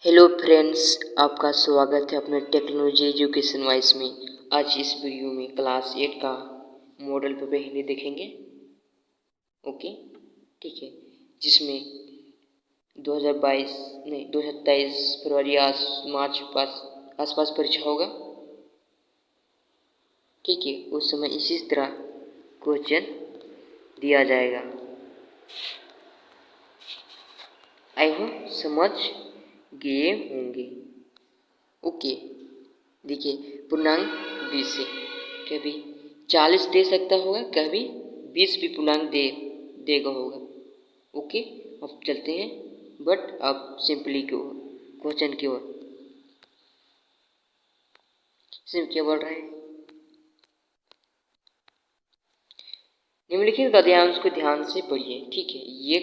Hello friends, आपका स्वागत है अपने टेक्नोलॉजी एजुकेशन वाइज में। आज इस वीडियो में क्लास 8 का मॉडल पेपर हिंदी देखेंगे। ओके, ठीक है। जिसमें 2023 फरवरी मार्च आसपास परीक्षा होगा। ठीक है, उस समय इसी तरह क्वेश्चन दिया जाएगा। आई होप समझ गए होंगे। ओके, देखिए पूर्णांक 20 से कभी 40 दे सकता होगा, कभी 20 भी पूर्णांक देगा होगा। ओके, अब चलते हैं बट अब सिंपली की ओर, क्वेश्चन की ओर। सिंपल क्या बोल रहा है, निम्नलिखित गद्यांश को ध्यान से पढ़िए। ठीक है, ये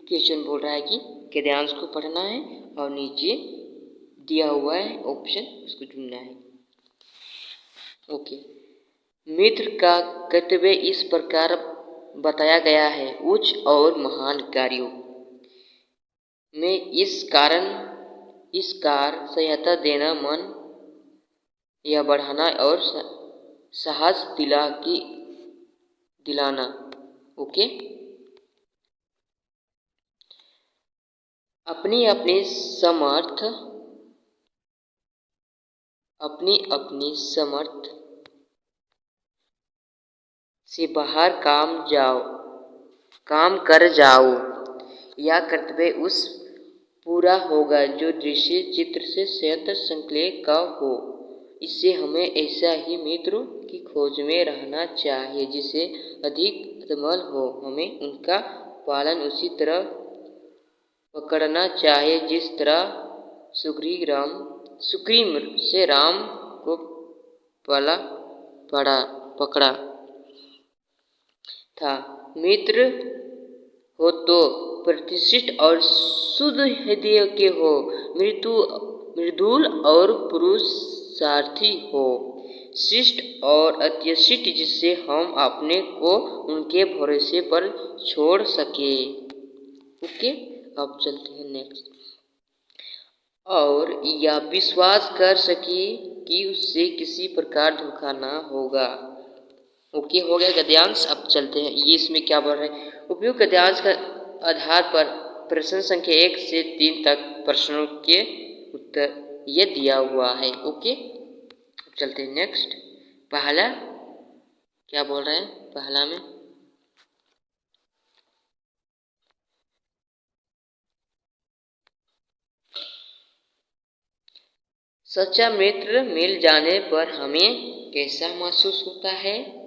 क्वेश्चन बोल रहा है कि गद्यांश को पढ़ना है और नीचे दिया हुआ है ऑप्शन, उसको चुनना है। ओके, मित्र का कर्तव्य इस प्रकार बताया गया है। उच्च और महान कार्यों में इस कार्य सहायता देना, मन या बढ़ाना और साहस दिलाना। ओके, अपनी अपनी समर्थ से बाहर काम कर जाओ। यह कर्तव्य उस पूरा होगा जो दृश्य चित्र से सत्य संकल्प का हो। इससे हमें ऐसा ही मित्रों की खोज में रहना चाहिए जिसे अधिक अमल हो। हमें उनका पालन उसी तरह पकड़ना चाहिए जिस तरह सुग्रीव से राम को पकड़ा था। मित्र हो तो प्रतिष्ठित और शुद्ध हृदय के हो, मृदुल और पुरुषार्थी हो, शिष्ट और अत्यशिष्ट, जिससे हम अपने को उनके भरोसे पर छोड़ सके। ओके, अब चलते हैं नेक्स्ट। और यह विश्वास कर सके कि उससे किसी प्रकार धोखा ना होगा। ओके, हो गया गद्यांश। अब चलते हैं, ये इसमें क्या बोल रहे हैं। उपयुक्त गद्यांश का आधार पर प्रश्न संख्या 1 से 3 तक प्रश्नों के उत्तर ये दिया हुआ है। ओके, अब चलते हैं नेक्स्ट। पहला क्या बोल रहे हैं, पहला में सच्चा मित्र मिल जाने पर हमें कैसा महसूस होता है।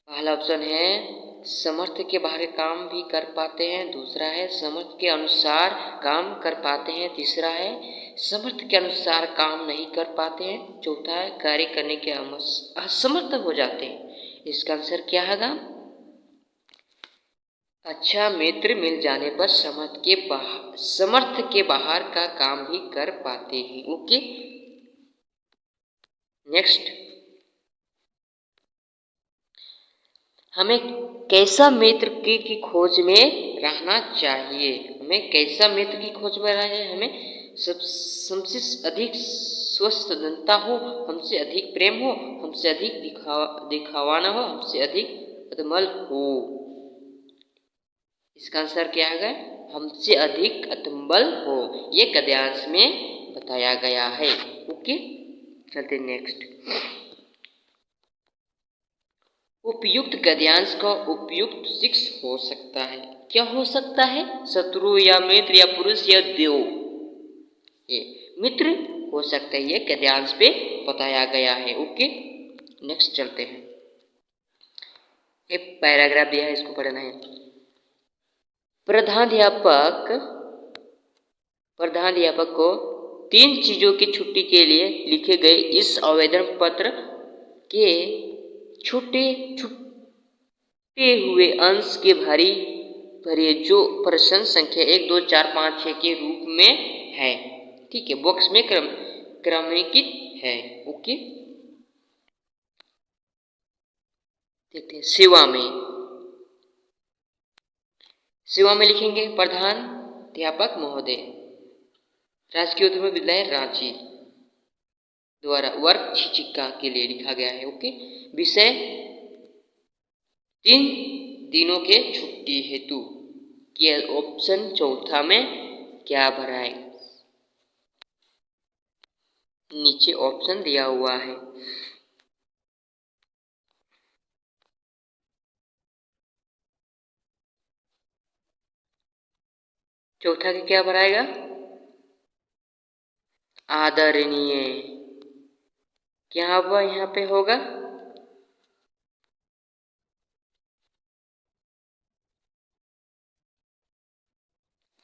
पहला ऑप्शन है समर्थ के बाहर काम भी कर पाते हैं। दूसरा है समर्थ के अनुसार काम कर पाते हैं। तीसरा है समर्थ के अनुसार काम नहीं कर पाते हैं। चौथा है कार्य करने के असमर्थ हो जाते हैं। इसका आंसर क्या होगा, अच्छा मित्र मिल जाने पर समर्थ के बाहर का काम भी कर पाते हैं। Okay, next. हमें कैसा मित्र की खोज में रहना चाहिए। हमें कैसा मित्र की खोज में रहना चाहिए, हमें हमसे अधिक स्वस्थता हो, हमसे अधिक प्रेम हो, हमसे अधिक दिखावा ना हो, हमसे अधिक अतमल हो। इसका आंसर क्या है, हमसे अधिक अतुम्बल हो। ये गद्यांश में बताया गया है। ओके, चलते नेक्स्ट। उपयुक्त गद्यांश का उपयुक्त शिक्ष हो सकता है। क्या हो सकता है, शत्रु या मित्र या पुरुष या देव। ये मित्र हो सकता है, ये गद्यांश पे बताया गया है। ओके, नेक्स्ट चलते हैं। एक पैराग्राफ दिया है, इसको पढ़ना है। प्रधानाध्यापक को 3 चीजों की छुट्टी के लिए लिखे गए इस आवेदन पत्र के छूटे हुए अंश के भरे जो प्रश्न संख्या 1 2 4 5 6 के रूप में है। ठीक है, बॉक्स में क्रमांकित है। ओके, देखते हैं। सेवा में लिखेंगे प्रधान अध्यापक महोदय, राजकीय उत्तर विद्यालय रांची द्वारा वर्ग शिक्षिका के लिए लिखा गया है। ओके, विषय 3 दिनों के छुट्टी हेतु, कि ऑप्शन चौथा में क्या भरा है। नीचे ऑप्शन दिया हुआ है। चौथा के क्या भराएगा, आदरणीय। क्या हुआ यहाँ पे होगा,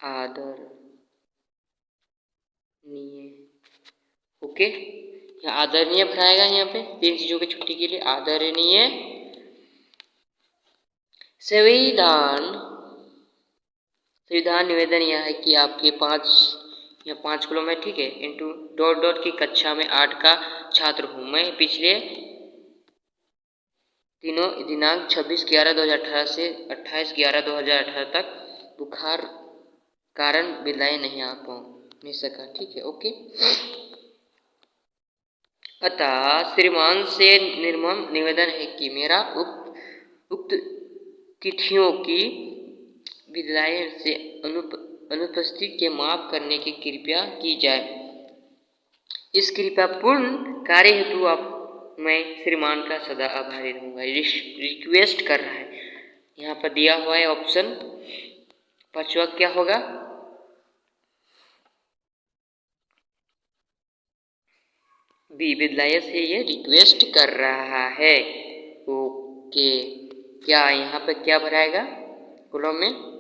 आदरणीय। ओके, यहाँ आदरणीय भराएगा। यहाँ पे 3 चीजों की छुट्टी के लिए आदरणीय। संविधान निवेदन यह है कि आपके 5 कॉलम है, ठीक है, इंटू डॉट डॉट की कक्षा में 8 का छात्र हूँ मैं। पिछले तीनों दिनांक 26/11/2018 से 28/11/2018 तक बुखार कारण विद्यालय नहीं सका, ठीक है। ओके, अतः श्रीमान से निर्मम निवेदन है कि मेरा उक्त तिथियों की विद्यालय से अनुपस्थिति के माफ करने की कृपया की जाए। इस कृपापूर्ण कार्य हेतु आप मैं श्रीमान का सदा आभारी रहूंगा। रिक्वेस्ट कर रहा है, यहाँ पर दिया हुआ है ऑप्शन 5वां क्या होगा, बी, विद्यालय से ये रिक्वेस्ट कर रहा है। ओके, क्या यहाँ पे क्या भराएगा कॉलम में,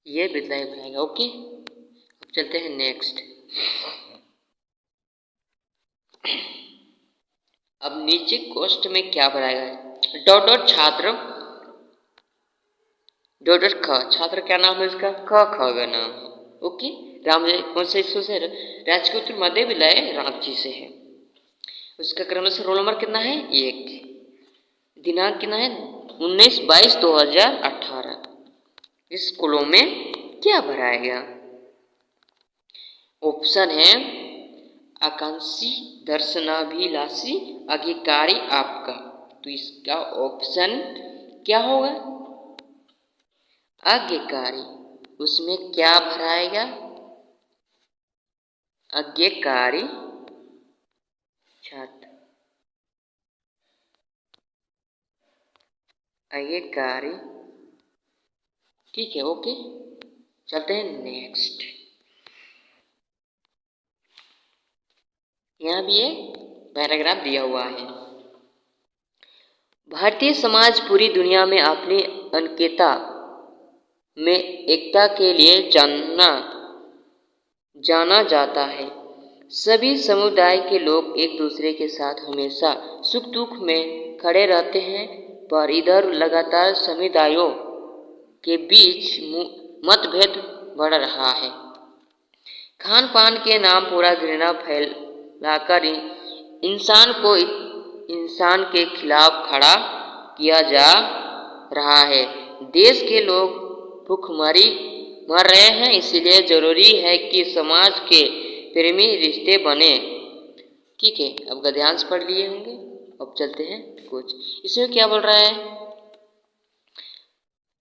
ये विद्यालय भराएगा। ओके, अब चलते हैं नेक्स्ट। अब नीचे कोष्ठ में क्या भराएगा, डॉट डॉट छात्र डॉट डॉट ख, छात्र क्या नाम है इसका, ख का नाम है। ओके, कौन से स्कूल से, राजकीय उत्तर मध्य विद्यालय रांची से है। उसका क्रम से रोल नंबर कितना है, 1, दिनांक कितना है 19/22/2018। इस कॉलम में क्या भराएगा, ऑप्शन है आकांक्षी दर्शनाभिलाषी अधिकारी आपका, तो इसका ऑप्शन क्या होगा, आज्ञाकारी। उसमें क्या भराएगा, आज्ञाकारी छात्र, आज्ञाकारी, ठीक है। ओके, चलते हैं नेक्स्ट। यहाँ भी एक पैराग्राफ दिया हुआ है। भारतीय समाज पूरी दुनिया में अपनी अनैक्यता में एकता के लिए जाना जाता है। सभी समुदाय के लोग एक दूसरे के साथ हमेशा सुख दुख में खड़े रहते हैं, पर इधर लगातार समुदायों के बीच मतभेद बढ़ रहा है। खान पान के नाम पूरा घृणा फैलाकर इंसान के खिलाफ खड़ा किया जा रहा है। देश के लोग भूखमरी मर रहे हैं, इसलिए जरूरी है कि समाज के प्रेमी रिश्ते बने, ठीक है। अब गद्यांश पढ़ लिए होंगे, अब चलते हैं कुछ। इसमें क्या बोल रहा है,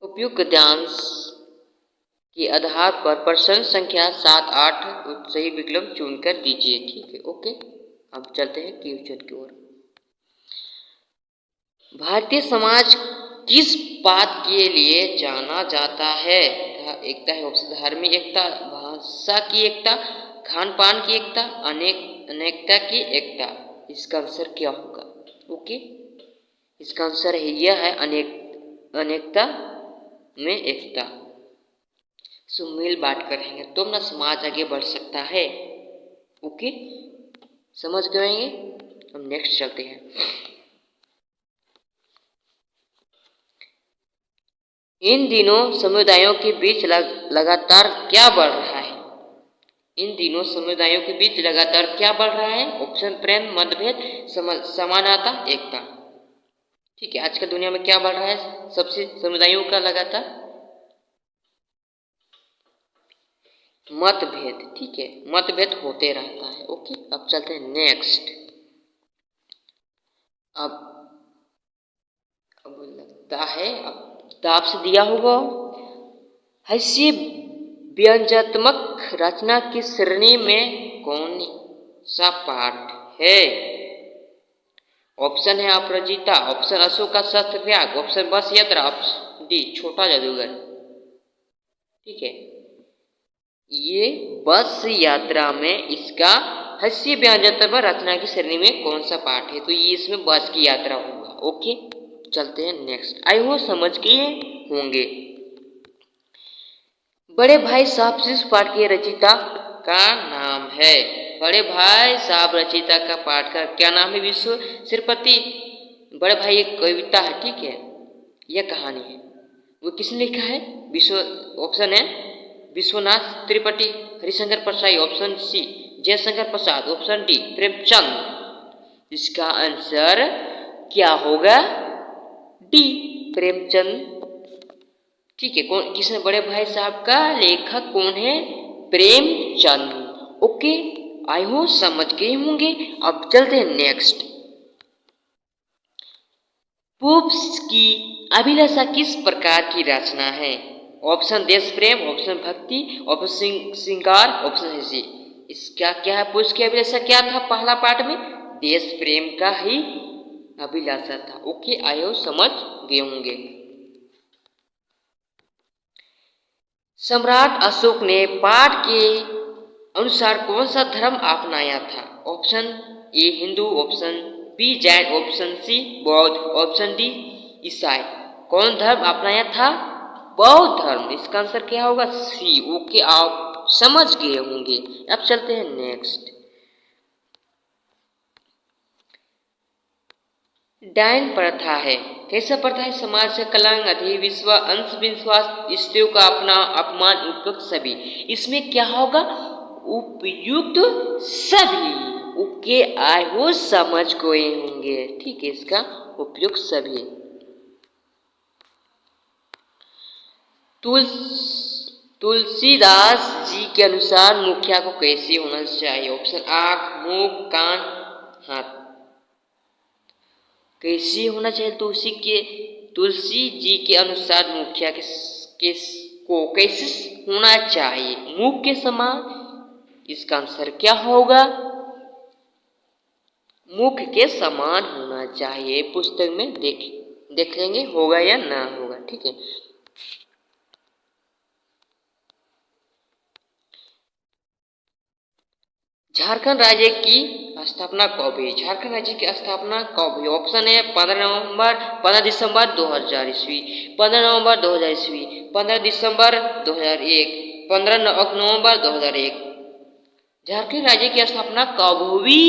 उपयुक्त गद्यांश के आधार पर प्रश्न संख्या 7, 8 सही विकल्प चुनकर दीजिए, ठीक है। ओके, अब चलते हैं क्वेश्चन की ओर। भारतीय समाज किस बात के लिए जाना जाता है, एकता है ऑप्शन, धार्मिक एकता, भाषा की एकता, खान पान की एकता, अनेकता की एकता। इसका आंसर क्या होगा, ओके, इसका आंसर है यह है अनेकता में एकता। मिल बांट कर रहेंगे तो ना समाज आगे बढ़ सकता है। ओके, समझ गए। अब नेक्स्ट चलते हैं। इन दिनों समुदायों के बीच लगातार क्या बढ़ रहा है, इन दिनों समुदायों के बीच लगातार क्या बढ़ रहा है, ऑप्शन प्रेम, मतभेद, समानता, एकता, ठीक है, आजकल दुनिया में क्या बढ़ रहा है सबसे समुदायों का लगातार मतभेद। ठीक है, मतभेद होते रहता है। ओके, अब चलते हैं नेक्स्ट। अब लगता है अब आपसे दिया होगा हास्य व्यंग्यात्मक रचना की श्रेणी में कौन सा पाठ है? ऑप्शन है अपराजिता, ऑप्शन अशोक का शस्त्र त्याग, ऑप्शन बस यात्रा, ऑप्शन डी छोटा जादूगर। ठीक है, ये बस यात्रा में इसका हास्य व्यंग्यात्मक रचना की श्रेणी में कौन सा पाठ है? तो ये इसमें बस की यात्रा होगा। ओके, चलते हैं नेक्स्ट। आई हो समझ गए होंगे। बड़े भाई साहब इस पाठ के रचयिता का नाम है। बड़े भाई साहब रचयिता का पाठ का क्या नाम है? विश्व श्रीपति। बड़े भाई एक कविता है। ठीक है, यह कहानी है, वो किसने लिखा है? ऑप्शन है Vishwanath Tripathi, Harishankar Prasai, option C Jaishankar Prasad, option D Premchand. इसका आंसर क्या होगा? डी प्रेमचंद। ठीक है, कौन किसने? बड़े भाई साहब का लेखक कौन है? प्रेमचंद। ओके, आई हो समझ गए होंगे। अब चलते हैं नेक्स्ट। पुप्स की अभिलाषा किस प्रकार की रचना है? ऑप्शन देश प्रेम, ऑप्शन भक्ति, ऑप्शन श्रृंगार, ऑप्शन हंसी। इसका क्या है? पुप्स की अभिलाषा क्या था पहला पार्ट में? देश प्रेम का ही अभिलाषा था। ओके, आई हो समझ गए होंगे। सम्राट अशोक ने पाठ के अनुसार कौन सा धर्म अपनाया था? Option A Hindu, option B Jain, option C Bauddh, option D ईसाई। कौन धर्म अपनाया था? बौद्ध धर्म। इसका आंसर क्या होगा? सी। ओके, आप समझ गए होंगे। अब चलते हैं नेक्स्ट। डायन प्रथा है कैसा प्रथा है? समाज से कलंक, अधिविश्वास, अंधविश्वास, स्त्रियों का अपना अपमान, उपयुक्त सभी। इसमें क्या होगा? उपयुक्त सभी। ओके, आई हो समझ गए होंगे। ठीक है, इसका उपयुक्त सभी। तुलसीदास जी के अनुसार मुखिया को कैसे होना चाहिए? ऑप्शन आँख, मुंह, कान, हाथ। कैसे होना चाहिए? तुलसी जी के अनुसार मुखिया को कैसे होना चाहिए? मुख के समान। इसका आंसर क्या होगा? मुख के समान होना चाहिए। पुस्तक में देख लेंगे होगा या ना होगा। ठीक है, झारखंड राज्य की स्थापना कब हुई? झारखंड राज्य की स्थापना कब हुई? ऑप्शन है 15 दिसंबर 2000 ईस्वी, 15 नवंबर 2000 ईस्वी, 15 दिसंबर 2001, 15 नवंबर 2001। झारखंड राज्य की स्थापना कब हुई?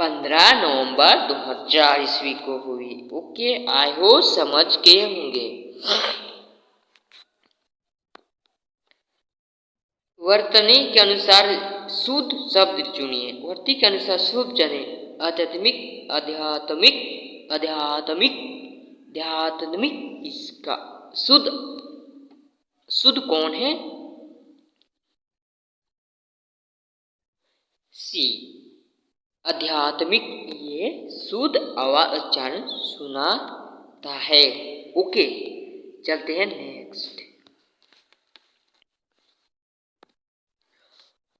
15 नवंबर 2000 ईस्वी को हुई। ओके, आई हो समझ के होंगे। वर्तनी के अनुसार शुद्ध शब्द चुनिए। वर्ती के अनुसार शुभ जने आध्यात्मिक, आध्यात्मिक, आध्यात्मिक, आध्यात्मिक। इसका शुद्ध शुद्ध कौन है? सी आध्यात्मिक। ये शुद्ध आवाज उच्चारण सुनाता है। ओके, चलते हैं नेक्स्ट।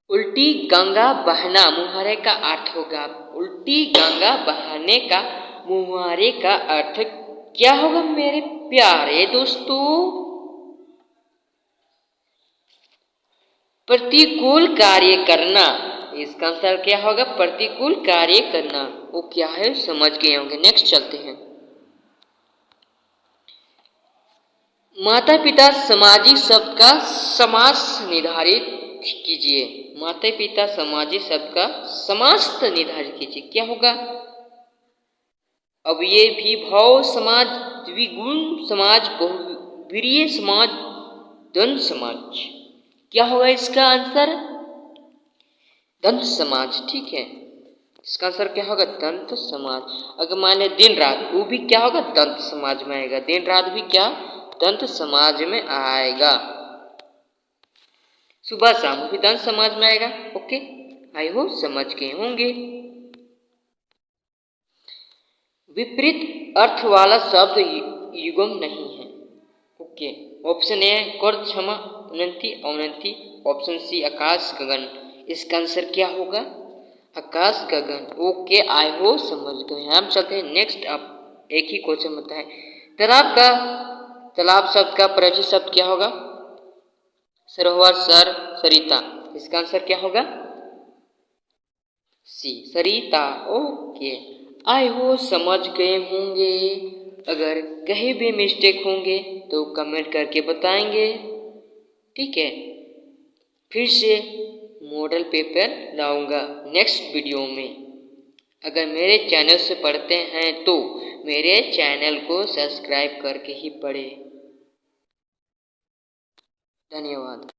उल्टी गंगा बहना मुहावरे का अर्थ होगा। उल्टी गंगा बहाने का मुहावरे का अर्थ क्या होगा मेरे प्यारे दोस्तों? प्रतिकूल कार्य करना। इसका आंसर क्या होगा? प्रतिकूल कार्य करना। वो क्या है समझ गए होंगे। नेक्स्ट चलते हैं। माता पिता सामाजिक शब्द का समास निर्धारित कीजिए। माता पिता सामाजिक शब्द का समास निर्धारित कीजिए। क्या होगा? अब ये भी भाव समाज, द्विगुण समाज, बहुवीर्य समाज, द्वंद्व समाज। क्या होगा इसका आंसर? द्वंद्व समाज। ठीक है, इसका आंसर क्या होगा? दंत समाज। अगर मान लिया दिन रात, वो भी क्या होगा? दंत समाज में आएगा। दिन रात भी क्या? दंत समाज में आएगा। सुबह शाम भी दंत समाज में आएगा। ओके, आई होप समझ गए होंगे। विपरीत अर्थ वाला शब्द युग्म नहीं है। ओके, ऑप्शन ए कर्द क्षमा उन्नति अवनति, ऑप्शन सी आकाश गगन। इसका आंसर क्या होगा? आकाश गगन। ओके, आई हो समझ गए। हम चलते हैं नेक्स्ट। अब एक ही क्वेश्चन होता है, तालाब शब्द का परिचित शब्द क्या होगा? सरोवर, सर, सरिता। इसका आंसर क्या होगा? सी, सरिता। ओके, आई हो समझ गए होंगे। अगर कहीं भी मिस्टेक होंगे तो कमेंट करके बताएंगे, ठीक है। फिर से मॉडल पेपर लाऊंगा नेक्स्ट वीडियो में। अगर मेरे चैनल से पढ़ते हैं तो मेरे चैनल को सब्सक्राइब करके ही पढ़ें। धन्यवाद।